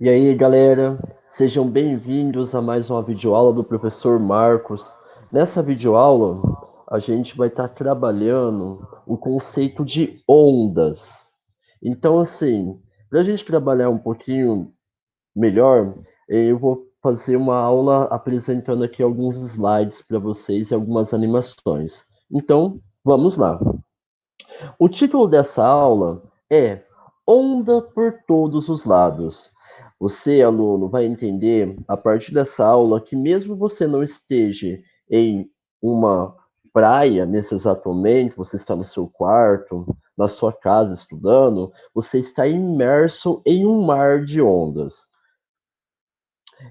E aí, galera, sejam bem-vindos a mais uma videoaula do professor Marcos. Nessa videoaula, a gente vai estar trabalhando o conceito de ondas. Então, assim, para a gente trabalhar um pouquinho melhor, eu vou fazer uma aula apresentando aqui alguns slides para vocês e algumas animações. Então, vamos lá. O título dessa aula é Onda por Todos os Lados. Você, aluno, vai entender a partir dessa aula que, mesmo você não esteja em uma praia nesse exato momento, você está no seu quarto, na sua casa estudando, você está imerso em um mar de ondas.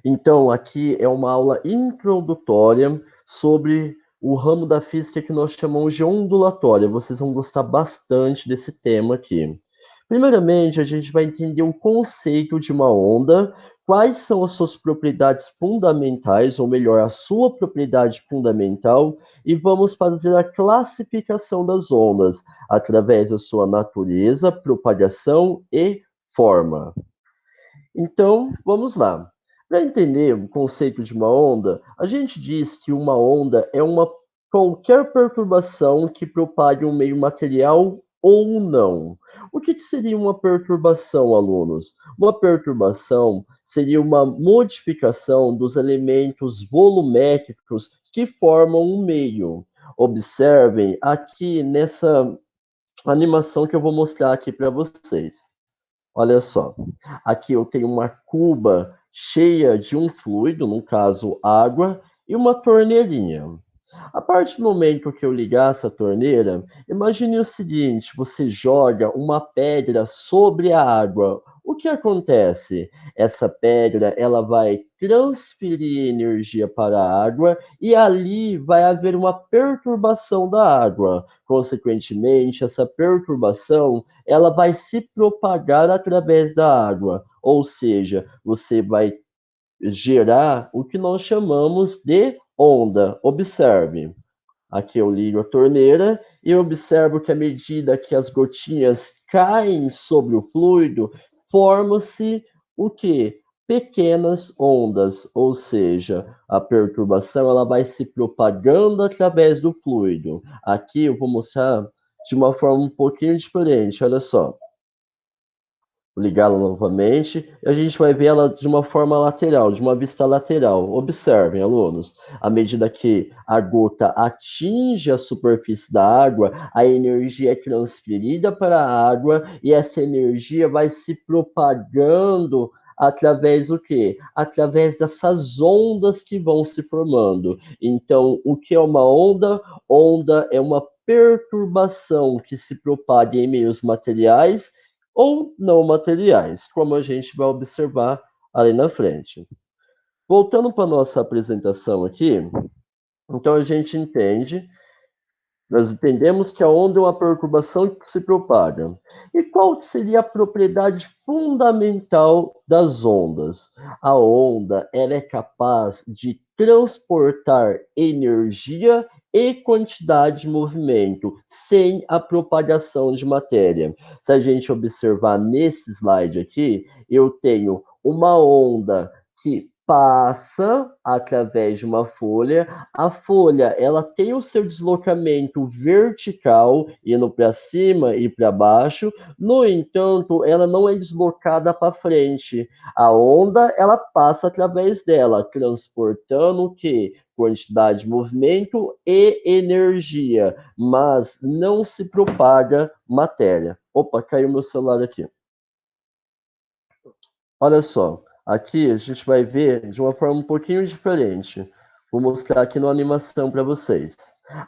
Então, aqui é uma aula introdutória sobre o ramo da física que nós chamamos de ondulatória. Vocês vão gostar bastante desse tema aqui. Primeiramente, a gente vai entender o conceito de uma onda, quais são as suas propriedades fundamentais, ou melhor, a sua propriedade fundamental, e vamos fazer a classificação das ondas através da sua natureza, propagação e forma. Então, vamos lá. Para entender o conceito de uma onda, a gente diz que uma onda é uma qualquer perturbação que propague um meio material ou não. O que seria uma perturbação, alunos? Uma perturbação seria uma modificação dos elementos volumétricos que formam um meio. Observem aqui nessa animação que eu vou mostrar aqui para vocês. Olha só, aqui eu tenho uma cuba cheia de um fluido, no caso água, e uma torneirinha. A partir do momento que eu ligar essa torneira, imagine o seguinte: você joga uma pedra sobre a água. O que acontece? Essa pedra ela vai transferir energia para a água e ali vai haver uma perturbação da água. Consequentemente, essa perturbação ela vai se propagar através da água, ou seja, você vai gerar o que nós chamamos de onda. Observe. Aqui eu ligo a torneira e observo que à medida que as gotinhas caem sobre o fluido, forma-se o que? Pequenas ondas, ou seja, a perturbação ela vai se propagando através do fluido. Aqui eu vou mostrar de uma forma um pouquinho diferente, olha só. Vou ligá-la novamente e a gente vai ver ela de uma forma lateral, de uma vista lateral. Observem, alunos, à medida que a gota atinge a superfície da água, a energia é transferida para a água e essa energia vai se propagando através do quê? Através dessas ondas que vão se formando. Então, o que é uma onda? Onda é uma perturbação que se propaga em meios materiais ou não materiais, como a gente vai observar ali na frente. Voltando para a nossa apresentação aqui, então a gente entende, nós entendemos que a onda é uma perturbação que se propaga. E qual seria a propriedade fundamental das ondas? A onda ela é capaz de transportar energia e quantidade de movimento sem a propagação de matéria. Se a gente observar nesse slide aqui, eu tenho uma onda que passa através de uma folha. A folha ela tem o seu deslocamento vertical, indo para cima e para baixo. No entanto, ela não é deslocada para frente. A onda ela passa através dela, transportando o que? Quantidade de movimento e energia, mas não se propaga matéria. Opa, caiu meu celular aqui. Olha só, aqui a gente vai ver de uma forma um pouquinho diferente. Vou mostrar aqui na animação para vocês.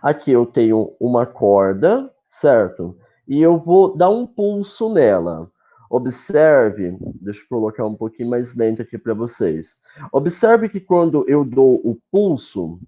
Aqui eu tenho uma corda, certo? E eu vou dar um pulso nela. Observe, deixa eu colocar um pouquinho mais lento aqui para vocês. Observe que quando eu dou o pulso,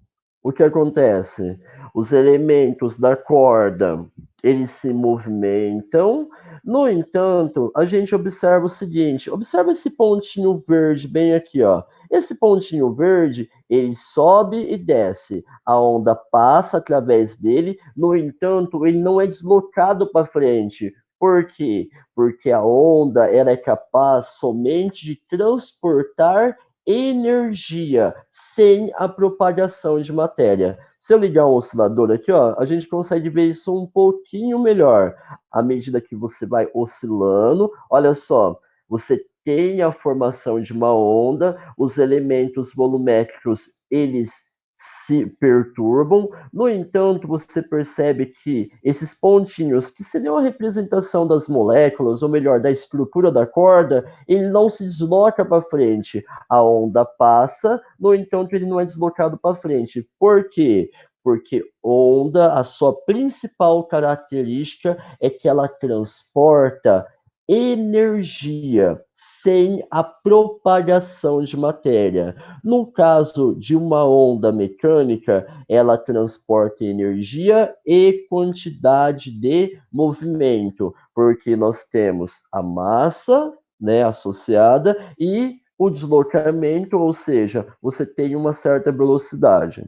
o que acontece? Os elementos da corda, eles se movimentam. No entanto, a gente observa o seguinte, observa esse pontinho verde bem aqui, ó. Esse pontinho verde, ele sobe e desce. A onda passa através dele, no entanto, ele não é deslocado para frente. Por quê? Porque a onda ela é capaz somente de transportar energia sem a propagação de matéria. Se eu ligar um oscilador aqui, ó, a gente consegue ver isso um pouquinho melhor. À medida que você vai oscilando, olha só, você tem a formação de uma onda, os elementos volumétricos, eles se perturbam. No entanto, você percebe que esses pontinhos, que seriam a representação das moléculas, ou melhor, da estrutura da corda, ele não se desloca para frente. A onda passa, no entanto, ele não é deslocado para frente. Por quê? Porque onda, a sua principal característica é que ela transporta energia sem a propagação de matéria. No caso de uma onda mecânica, ela transporta energia e quantidade de movimento, porque nós temos a massa, né, associada e o deslocamento, ou seja, você tem uma certa velocidade.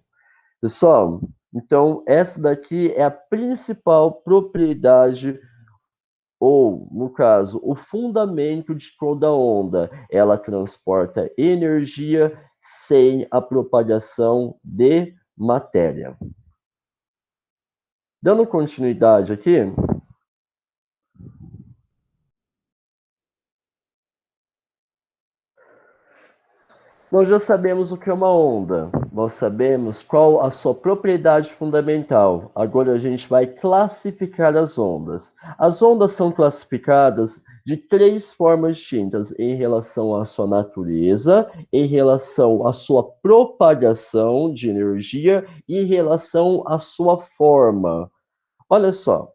Pessoal, então essa daqui é a principal propriedade ou, no caso, o fundamento de toda onda. Ela transporta energia sem a propagação de matéria. Dando continuidade aqui, nós já sabemos o que é uma onda, nós sabemos qual a sua propriedade fundamental. Agora a gente vai classificar as ondas. As ondas são classificadas de três formas distintas em relação à sua natureza, em relação à sua propagação de energia e em relação à sua forma. Olha só,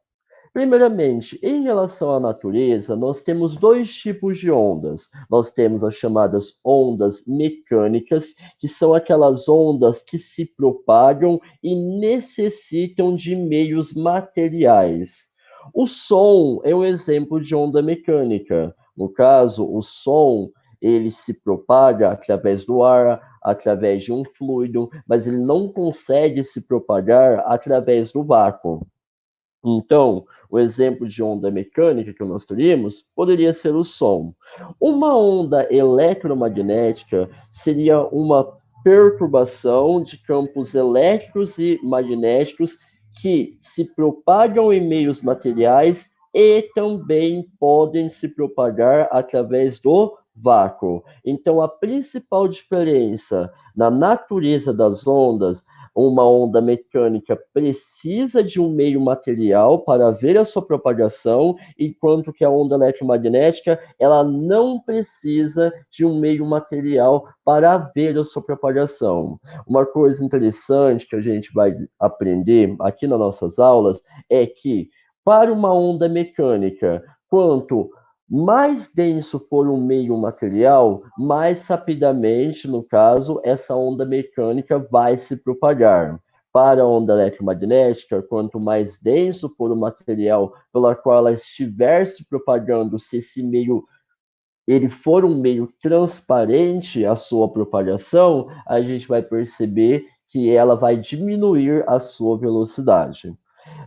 primeiramente, em relação à natureza, nós temos dois tipos de ondas. Nós temos as chamadas ondas mecânicas, que são aquelas ondas que se propagam e necessitam de meios materiais. O som é um exemplo de onda mecânica. No caso, o som ele se propaga através do ar, através de um fluido, mas ele não consegue se propagar através do vácuo. Então, o exemplo de onda mecânica que nós teríamos poderia ser o som. Uma onda eletromagnética seria uma perturbação de campos elétricos e magnéticos que se propagam em meios materiais e também podem se propagar através do vácuo. Então, a principal diferença na natureza das ondas, uma onda mecânica precisa de um meio material para haver a sua propagação, enquanto que a onda eletromagnética ela não precisa de um meio material para haver a sua propagação. Uma coisa interessante que a gente vai aprender aqui nas nossas aulas é que para uma onda mecânica, quanto mais denso for o meio material, mais rapidamente, no caso, essa onda mecânica vai se propagar. Para a onda eletromagnética, quanto mais denso for o material pela qual ela estiver se propagando, se esse meio ele for um meio transparente a sua propagação, a gente vai perceber que ela vai diminuir a sua velocidade.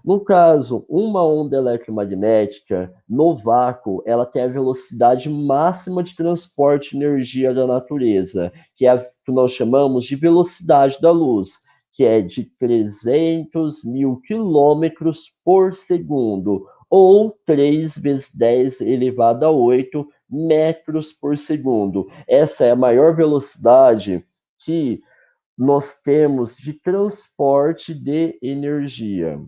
No caso, uma onda eletromagnética no vácuo, ela tem a velocidade máxima de transporte de energia da natureza, que é a que nós chamamos de velocidade da luz, que é de 300 mil quilômetros por segundo, ou 3 vezes 10 elevado a 8 metros por segundo. Essa é a maior velocidade que nós temos de transporte de energia.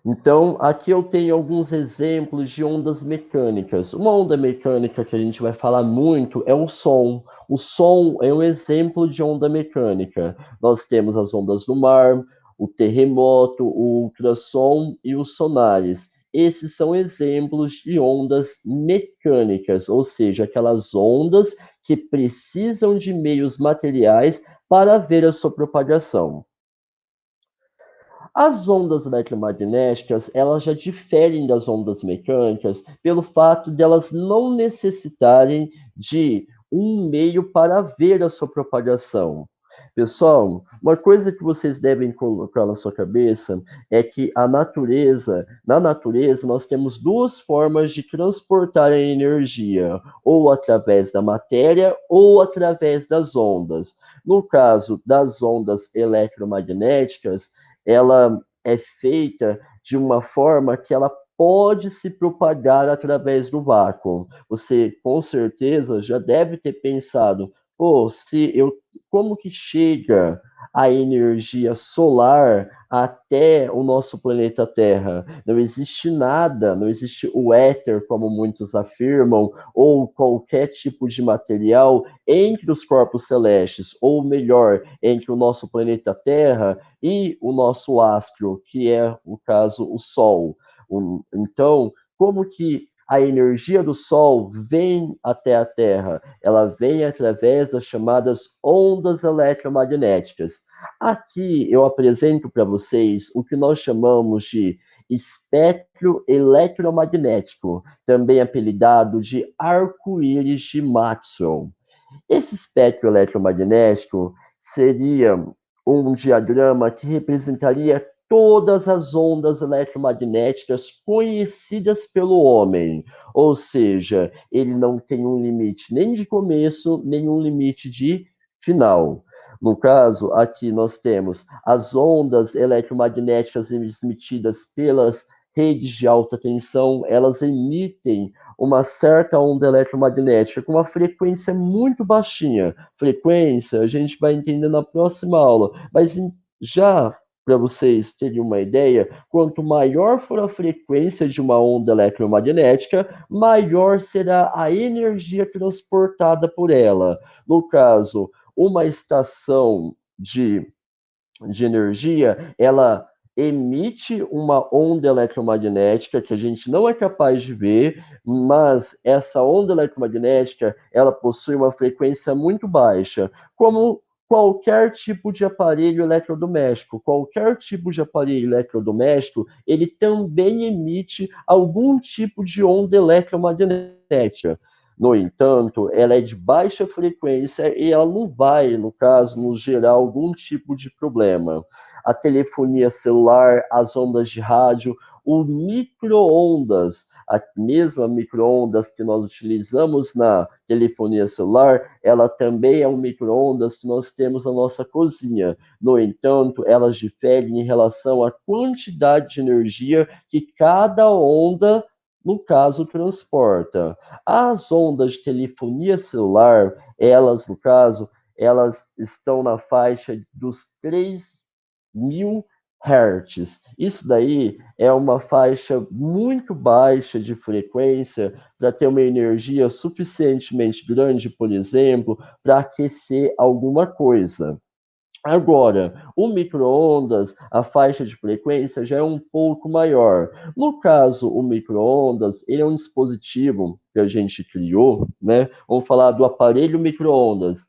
Então, aqui eu tenho alguns exemplos de ondas mecânicas. Uma onda mecânica que a gente vai falar muito é o som. O som é um exemplo de onda mecânica. Nós temos as ondas do mar, o terremoto, o ultrassom e os sonares. Esses são exemplos de ondas mecânicas, ou seja, aquelas ondas que precisam de meios materiais para haver a sua propagação. As ondas eletromagnéticas, elas já diferem das ondas mecânicas pelo fato de elas não necessitarem de um meio para ver a sua propagação. Pessoal, uma coisa que vocês devem colocar na sua cabeça é que na natureza, nós temos duas formas de transportar a energia, ou através da matéria ou através das ondas. No caso das ondas eletromagnéticas, ela é feita de uma forma que ela pode se propagar através do vácuo. Você com certeza já deve ter pensado, pô, se eu como que chega a energia solar até o nosso planeta Terra? Não existe nada, não existe o éter, como muitos afirmam, ou qualquer tipo de material entre os corpos celestes, ou melhor, entre o nosso planeta Terra e o nosso astro, que é, no caso, o Sol. Então, como que a energia do Sol vem até a Terra? Ela vem através das chamadas ondas eletromagnéticas. Aqui eu apresento para vocês o que nós chamamos de espectro eletromagnético, também apelidado de arco-íris de Maxwell. Esse espectro eletromagnético seria um diagrama que representaria todas as ondas eletromagnéticas conhecidas pelo homem, ou seja, ele não tem um limite nem de começo, nem um limite de final. No caso, aqui nós temos as ondas eletromagnéticas emitidas pelas redes de alta tensão, elas emitem uma certa onda eletromagnética com uma frequência muito baixinha. Frequência a gente vai entender na próxima aula, mas já para vocês terem uma ideia, quanto maior for a frequência de uma onda eletromagnética, maior será a energia transportada por ela. No caso, uma estação de energia, ela emite uma onda eletromagnética que a gente não é capaz de ver, mas essa onda eletromagnética, ela possui uma frequência muito baixa, como qualquer tipo de aparelho eletrodoméstico. Qualquer tipo de aparelho eletrodoméstico, ele também emite algum tipo de onda eletromagnética. No entanto, ela é de baixa frequência e ela não vai, no caso, nos gerar algum tipo de problema. A telefonia celular, as ondas de rádio, o micro-ondas, a mesma micro-ondas que nós utilizamos na telefonia celular, ela também é um micro-ondas que nós temos na nossa cozinha. No entanto, elas diferem em relação à quantidade de energia que cada onda, no caso, transporta. As ondas de telefonia celular, elas, no caso, elas estão na faixa dos 3.000 Hz. Isso daí é uma faixa muito baixa de frequência para ter uma energia suficientemente grande, por exemplo, para aquecer alguma coisa. Agora, o micro-ondas, a faixa de frequência já é um pouco maior. No caso, o micro-ondas, ele é um dispositivo que a gente criou, né? Vamos falar do aparelho micro-ondas,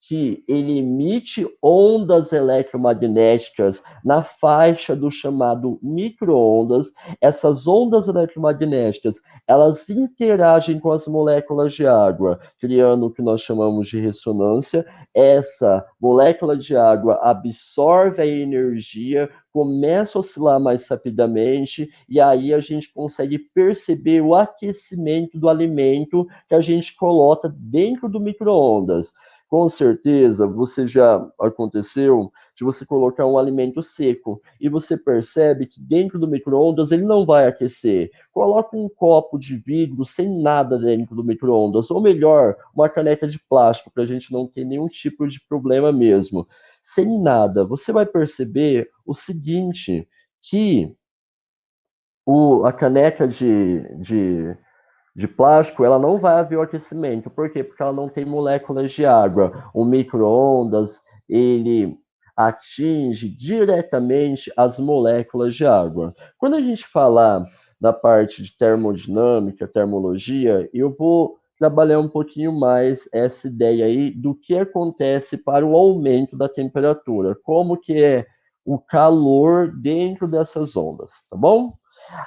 que ele emite ondas eletromagnéticas na faixa do chamado micro-ondas. Essas ondas eletromagnéticas, elas interagem com as moléculas de água, criando o que nós chamamos de ressonância. Essa molécula de água absorve a energia, começa a oscilar mais rapidamente, e aí a gente consegue perceber o aquecimento do alimento que a gente coloca dentro do micro-ondas. Com certeza, você já aconteceu de você colocar um alimento seco e você percebe que dentro do micro-ondas ele não vai aquecer. Coloca um copo de vidro sem nada dentro do micro-ondas, ou melhor, uma caneca de plástico para a gente não ter nenhum tipo de problema mesmo. Sem nada, você vai perceber o seguinte, que a caneca de plástico, ela não vai haver o aquecimento. Por quê? Porque ela não tem moléculas de água. O micro-ondas, ele atinge diretamente as moléculas de água. Quando a gente falar da parte de termodinâmica, termologia, eu vou trabalhar um pouquinho mais essa ideia aí do que acontece para o aumento da temperatura, como que é o calor dentro dessas ondas, tá bom?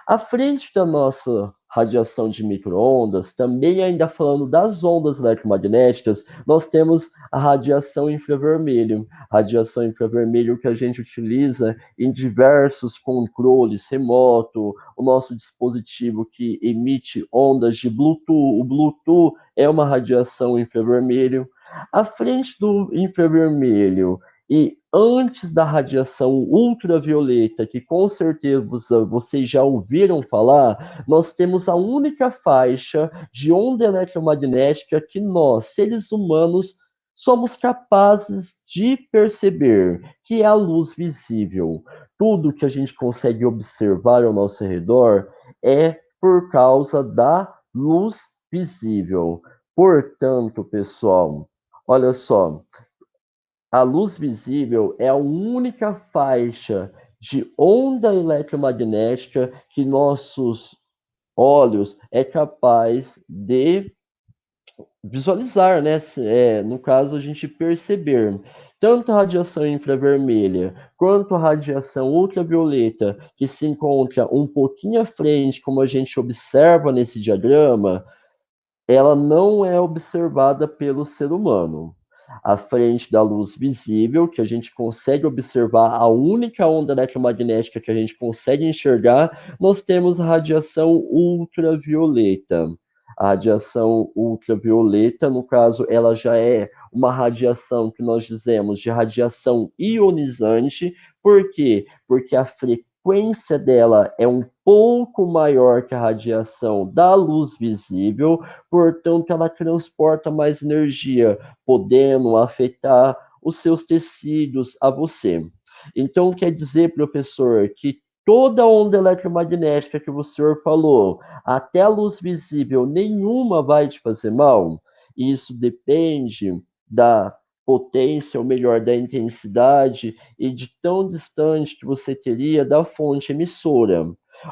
À frente da nossa radiação de micro-ondas, também ainda falando das ondas eletromagnéticas, nós temos a radiação infravermelho. Radiação infravermelho que a gente utiliza em diversos controles remoto, o nosso dispositivo que emite ondas de Bluetooth. O Bluetooth é uma radiação infravermelho. À frente do infravermelho e antes da radiação ultravioleta, que com certeza vocês já ouviram falar, nós temos a única faixa de onda eletromagnética que nós, seres humanos, somos capazes de perceber, que é a luz visível. Tudo que a gente consegue observar ao nosso redor é por causa da luz visível. Portanto, pessoal, olha só, a luz visível é a única faixa de onda eletromagnética que nossos olhos é capaz de visualizar, né? No caso, a gente perceber. Tanto a radiação infravermelha quanto a radiação ultravioleta, que se encontra um pouquinho à frente, como a gente observa nesse diagrama, ela não é observada pelo ser humano. À frente da luz visível, que a gente consegue observar, a única onda eletromagnética que a gente consegue enxergar, nós temos a radiação ultravioleta. A radiação ultravioleta, no caso, ela já é uma radiação que nós dizemos de radiação ionizante. Por quê? Porque a frequência dela é um pouco maior que a radiação da luz visível, portanto, ela transporta mais energia, podendo afetar os seus tecidos a você. Então, quer dizer, professor, que toda onda eletromagnética que o senhor falou, até a luz visível, nenhuma vai te fazer mal? Isso depende da potência, ou melhor, da intensidade e de tão distante que você teria da fonte emissora.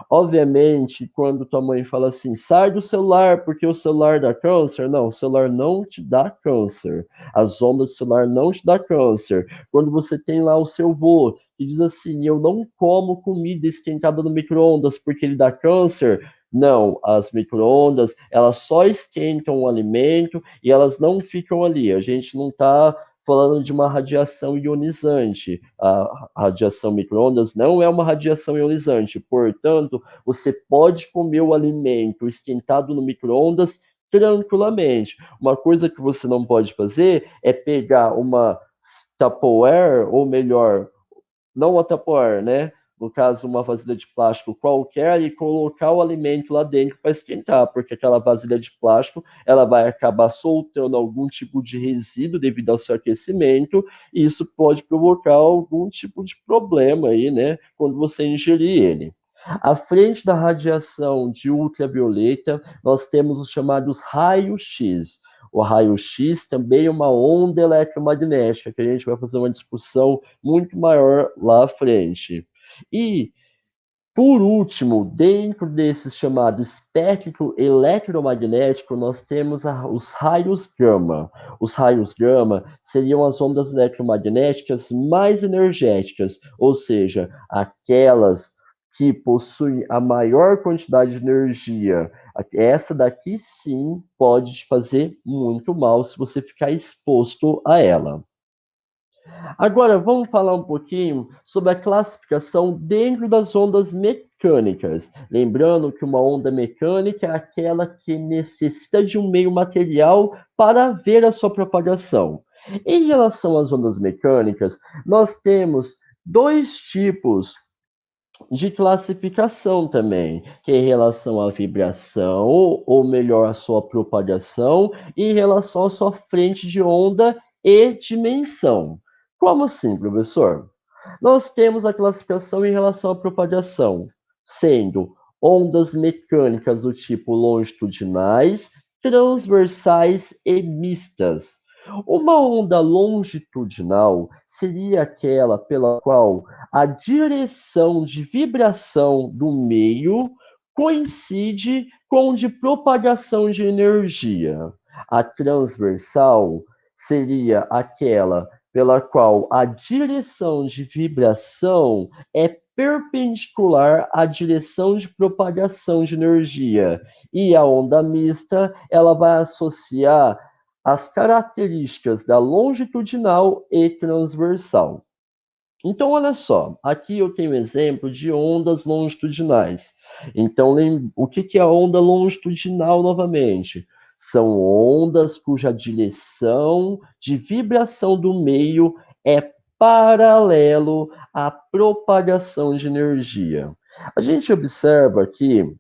Obviamente, quando tua mãe fala assim, sai do celular porque o celular dá câncer, não, o celular não te dá câncer. As ondas do celular não te dá câncer. Quando você tem lá o seu vô que diz assim, eu não como comida esquentada no micro-ondas porque ele dá câncer, não, as micro-ondas, elas só esquentam o alimento e elas não ficam ali. A gente não está falando de uma radiação ionizante. A radiação micro-ondas não é uma radiação ionizante. Portanto, você pode comer o alimento esquentado no micro-ondas tranquilamente. Uma coisa que você não pode fazer é pegar uma Tupperware, ou melhor, não a Tupperware, né? No caso, uma vasilha de plástico qualquer e colocar o alimento lá dentro para esquentar, porque aquela vasilha de plástico ela vai acabar soltando algum tipo de resíduo devido ao seu aquecimento, e isso pode provocar algum tipo de problema aí, né? Quando você ingerir ele. À frente da radiação de ultravioleta, nós temos os chamados raios-x. O raio-x também é uma onda eletromagnética, que a gente vai fazer uma discussão muito maior lá à frente. E, por último, dentro desse chamado espectro eletromagnético, nós temos os raios gama. Os raios gama seriam as ondas eletromagnéticas mais energéticas, ou seja, aquelas que possuem a maior quantidade de energia. Essa daqui sim pode te fazer muito mal se você ficar exposto a ela. Agora, vamos falar um pouquinho sobre a classificação dentro das ondas mecânicas. Lembrando que uma onda mecânica é aquela que necessita de um meio material para haver a sua propagação. Em relação às ondas mecânicas, nós temos dois tipos de classificação também, que é em relação à vibração, ou melhor, a sua propagação, e em relação à sua frente de onda e dimensão. Como assim, professor? Nós temos a classificação em relação à propagação, sendo ondas mecânicas do tipo longitudinais, transversais e mistas. Uma onda longitudinal seria aquela pela qual a direção de vibração do meio coincide com de propagação de energia. A transversal seria aquela pela qual a direção de vibração é perpendicular à direção de propagação de energia. E a onda mista, ela vai associar as características da longitudinal e transversal. Então, olha só, aqui eu tenho exemplo de ondas longitudinais. Então, o que é a onda longitudinal novamente? São ondas cuja direção de vibração do meio é paralelo à propagação de energia. A gente observa aqui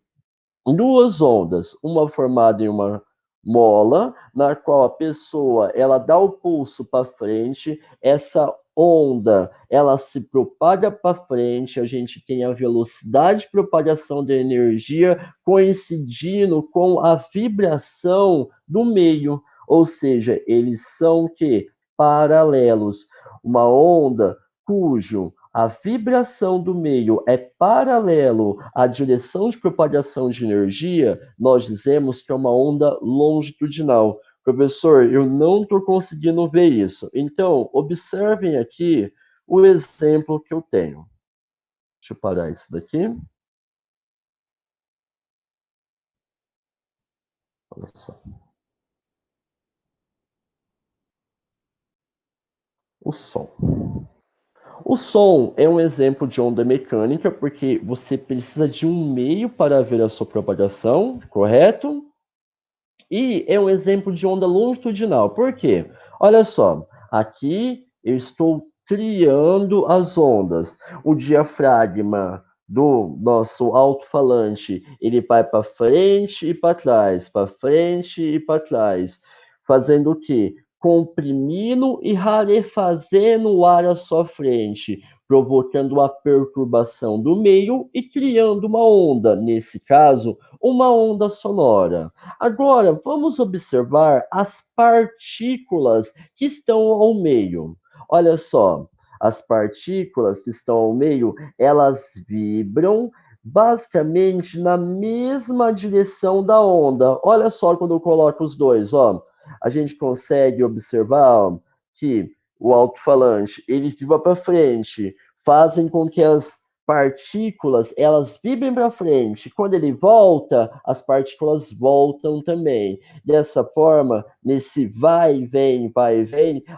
duas ondas, uma formada em uma mola, na qual a pessoa ela dá o pulso para frente, essa onda ela se propaga para frente, a gente tem a velocidade de propagação da energia coincidindo com a vibração do meio, ou seja, eles são que paralelos. Uma onda cujo a vibração do meio é paralelo à direção de propagação de energia, nós dizemos que é uma onda longitudinal. Professor, eu não estou conseguindo ver isso. Então, observem aqui o exemplo que eu tenho. Deixa eu parar isso daqui. Olha só. O som. O som é um exemplo de onda mecânica, porque você precisa de um meio para ver a sua propagação, correto? E é um exemplo de onda longitudinal. Por quê? Olha só, aqui eu estou criando as ondas. O diafragma do nosso alto-falante, ele vai para frente e para trás, para frente e para trás, fazendo o quê? Comprimindo e rarefazendo o ar à sua frente, provocando a perturbação do meio e criando uma onda, nesse caso, uma onda sonora. Agora, vamos observar as partículas que estão ao meio. Olha só, as partículas que estão ao meio, elas vibram basicamente na mesma direção da onda. Olha só quando eu coloco os dois, ó. A gente consegue observar ó, que o alto-falante, ele vibra para frente, fazem com que as partículas, elas vibrem para frente. Quando ele volta, as partículas voltam também. Dessa forma, nesse vai e vem,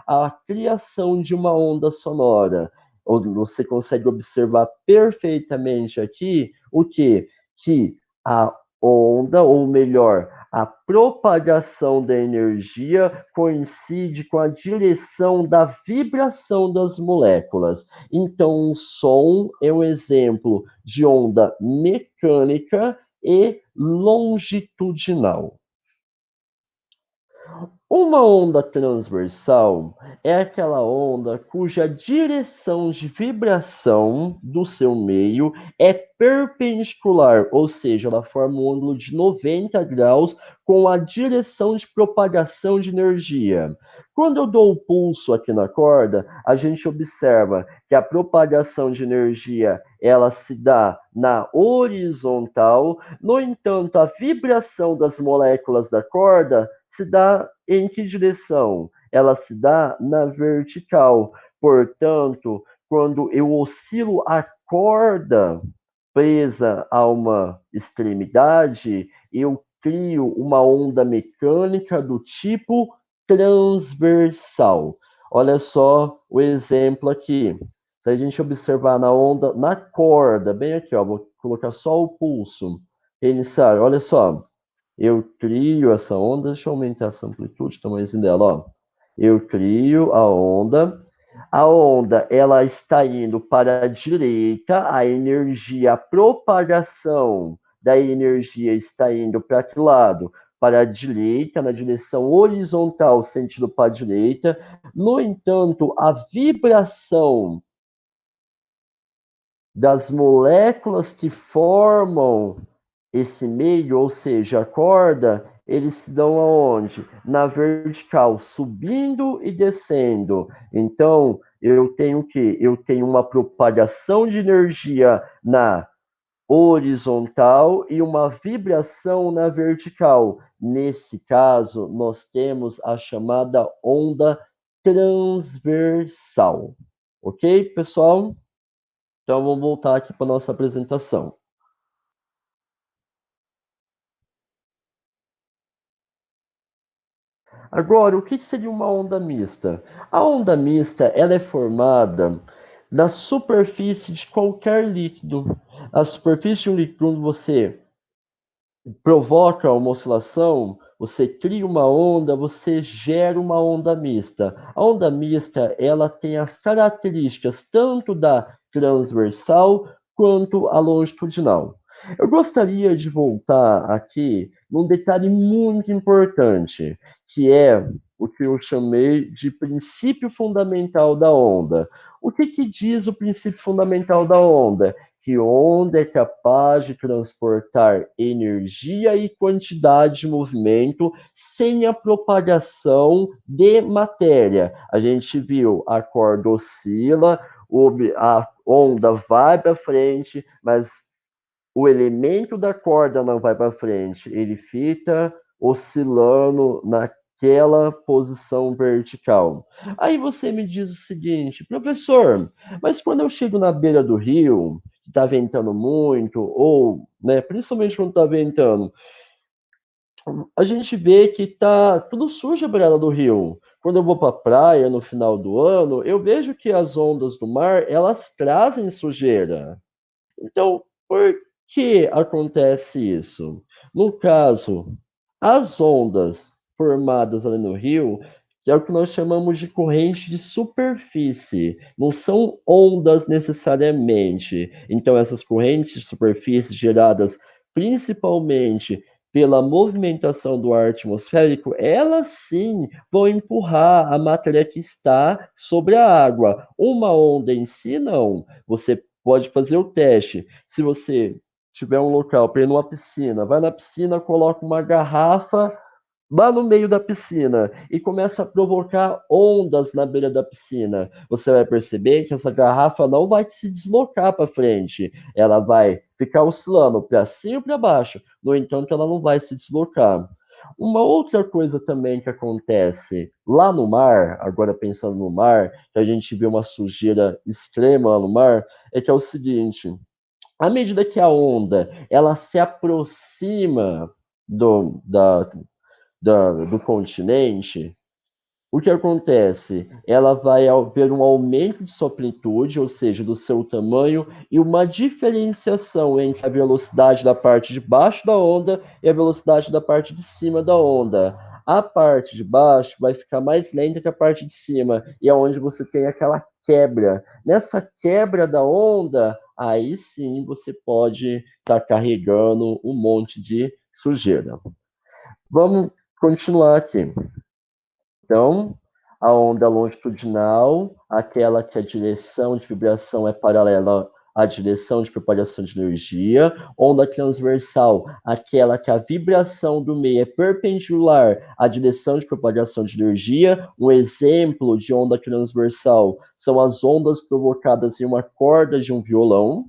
a criação de uma onda sonora. Você consegue observar perfeitamente aqui o que? Que a onda, ou melhor, a propagação da energia coincide com a direção da vibração das moléculas. Então, o som é um exemplo de onda mecânica e longitudinal. Uma onda transversal é aquela onda cuja direção de vibração do seu meio é perpendicular, ou seja, ela forma um ângulo de 90 graus com a direção de propagação de energia. Quando eu dou o pulso aqui na corda, a gente observa que a propagação de energia ela se dá na horizontal, no entanto, a vibração das moléculas da corda se dá em que direção? Ela se dá na vertical. Portanto, quando eu oscilo a corda presa a uma extremidade, eu crio uma onda mecânica do tipo transversal. Olha só o exemplo aqui. Se a gente observar na onda, na corda, bem aqui, ó, vou colocar só o pulso. Iniciar, olha só. Eu crio essa onda, deixa eu aumentar essa amplitude, o tamanhozinho dela, ó. Eu crio a onda, ela está indo para a direita, a energia, a propagação da energia está indo para que lado? Para a direita, na direção horizontal, sentido para a direita. No entanto, a vibração das moléculas que formam esse meio, ou seja, a corda, eles se dão aonde? Na vertical, subindo e descendo. Então, eu tenho o quê? Eu tenho uma propagação de energia na horizontal e uma vibração na vertical. Nesse caso, nós temos a chamada onda transversal. Ok, pessoal? Então vamos voltar aqui para nossa apresentação. Agora, o que seria uma onda mista? A onda mista ela é formada da superfície de qualquer líquido. A superfície de um líquido, quando você provoca uma oscilação, você cria uma onda, você gera uma onda mista. A onda mista, ela tem as características tanto da transversal quanto a longitudinal. Eu gostaria de voltar aqui num detalhe muito importante, que é o que eu chamei de princípio fundamental da onda. O que diz o princípio fundamental da onda? Que onda é capaz de transportar energia e quantidade de movimento sem a propagação de matéria. A gente viu a corda oscila, a onda vai para frente, mas o elemento da corda não vai para frente, ele fica oscilando naquela posição vertical. Aí você me diz o seguinte, professor, mas quando eu chego na beira do rio, que está ventando muito, ou, né, principalmente quando está ventando, a gente vê que tá tudo sujo a beirada do rio. Quando eu vou para a praia no final do ano, eu vejo que as ondas do mar, elas trazem sujeira. Então, por que acontece isso? No caso, as ondas formadas ali no rio é o que nós chamamos de corrente de superfície, não são ondas necessariamente. Então, essas correntes de superfície geradas principalmente pela movimentação do ar atmosférico, elas sim vão empurrar a matéria que está sobre a água. Uma onda em si, não. Você pode fazer o teste. Se você tiver um local para ir numa piscina, vai na piscina, coloca uma garrafa lá no meio da piscina e começa a provocar ondas na beira da piscina. Você vai perceber que essa garrafa não vai se deslocar para frente, ela vai ficar oscilando para cima e para baixo. No entanto, ela não vai se deslocar. Uma outra coisa também que acontece lá no mar, agora pensando no mar, que a gente vê uma sujeira extrema lá no mar, é que é o seguinte: à medida que a onda ela se aproxima do, da, do continente, o que acontece? Ela vai haver um aumento de sua amplitude, ou seja, do seu tamanho, e uma diferenciação entre a velocidade da parte de baixo da onda e a velocidade da parte de cima da onda. A parte de baixo vai ficar mais lenta que a parte de cima, e é onde você tem aquela quebra. Nessa quebra da onda, aí sim você pode estar carregando um monte de sujeira. Vamos continuar aqui. Então, a onda longitudinal, aquela que a direção de vibração é paralela à direção de propagação de energia. Onda transversal, aquela que a vibração do meio é perpendicular à direção de propagação de energia. Um exemplo de onda transversal são as ondas provocadas em uma corda de um violão.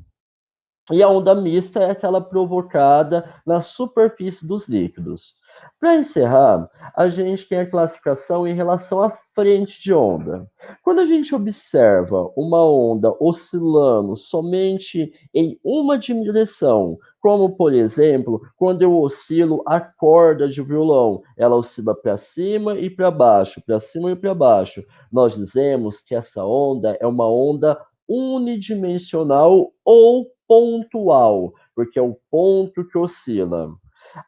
E a onda mista é aquela provocada na superfície dos líquidos. Para encerrar, a gente tem a classificação em relação à frente de onda. Quando a gente observa uma onda oscilando somente em uma direção, como por exemplo, quando eu oscilo a corda de violão, ela oscila para cima e para baixo, para cima e para baixo. Nós dizemos que essa onda é uma onda unidimensional ou pontual, porque é o ponto que oscila.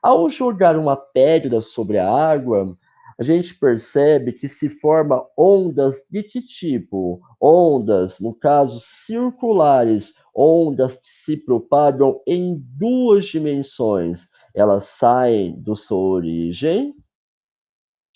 Ao jogar uma pedra sobre a água, a gente percebe que se forma ondas de que tipo? Ondas, no caso, circulares, ondas que se propagam em duas dimensões. Elas saem do sua origem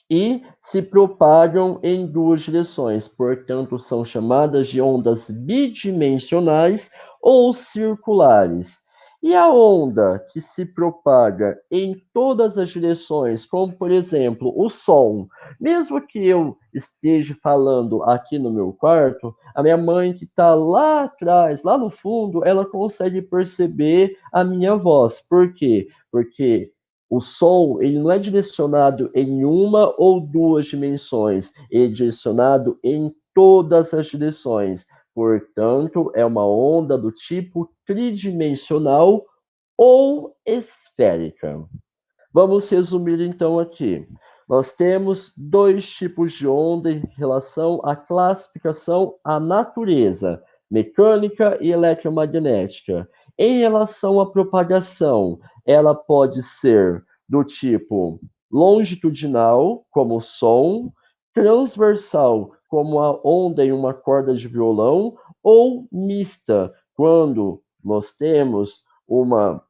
e se propagam em duas direções, portanto, são chamadas de ondas bidimensionais ou circulares. E a onda que se propaga em todas as direções, como por exemplo o som, mesmo que eu esteja falando aqui no meu quarto, a minha mãe que está lá atrás, lá no fundo, ela consegue perceber a minha voz. Por quê? Porque o som, ele não é direcionado em uma ou duas dimensões, ele é direcionado em todas as direções. Portanto, é uma onda do tipo tridimensional ou esférica. Vamos resumir então aqui. Nós temos dois tipos de onda em relação à classificação à natureza, mecânica e eletromagnética. Em relação à propagação, ela pode ser do tipo longitudinal, como o som, transversal, como a onda em uma corda de violão, ou mista, quando nós temos uma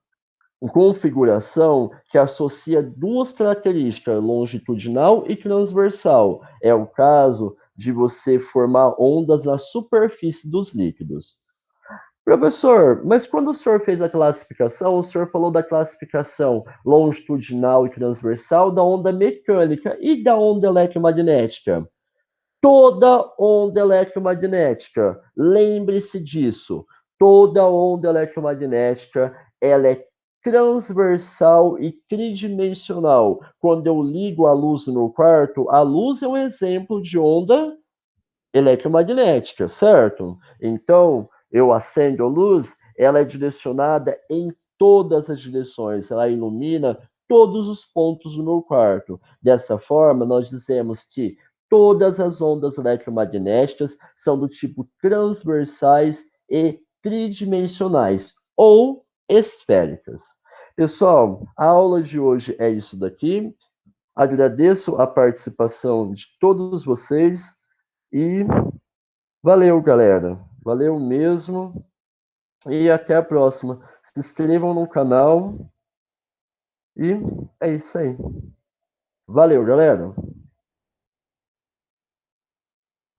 configuração que associa duas características, longitudinal e transversal. É o caso de você formar ondas na superfície dos líquidos. Professor, mas quando o senhor fez a classificação, o senhor falou da classificação longitudinal e transversal da onda mecânica e da onda eletromagnética. Toda onda eletromagnética, lembre-se disso, toda onda eletromagnética, ela é transversal e tridimensional. Quando eu ligo a luz no meu quarto, a luz é um exemplo de onda eletromagnética, certo? Então, eu acendo a luz, ela é direcionada em todas as direções, ela ilumina todos os pontos do meu quarto. Dessa forma, nós dizemos que todas as ondas eletromagnéticas são do tipo transversais e tridimensionais ou esféricas. Pessoal, a aula de hoje é isso daqui. Agradeço a participação de todos vocês e valeu, galera. Valeu mesmo. E até a próxima. Se inscrevam no canal. E é isso aí. Valeu, galera.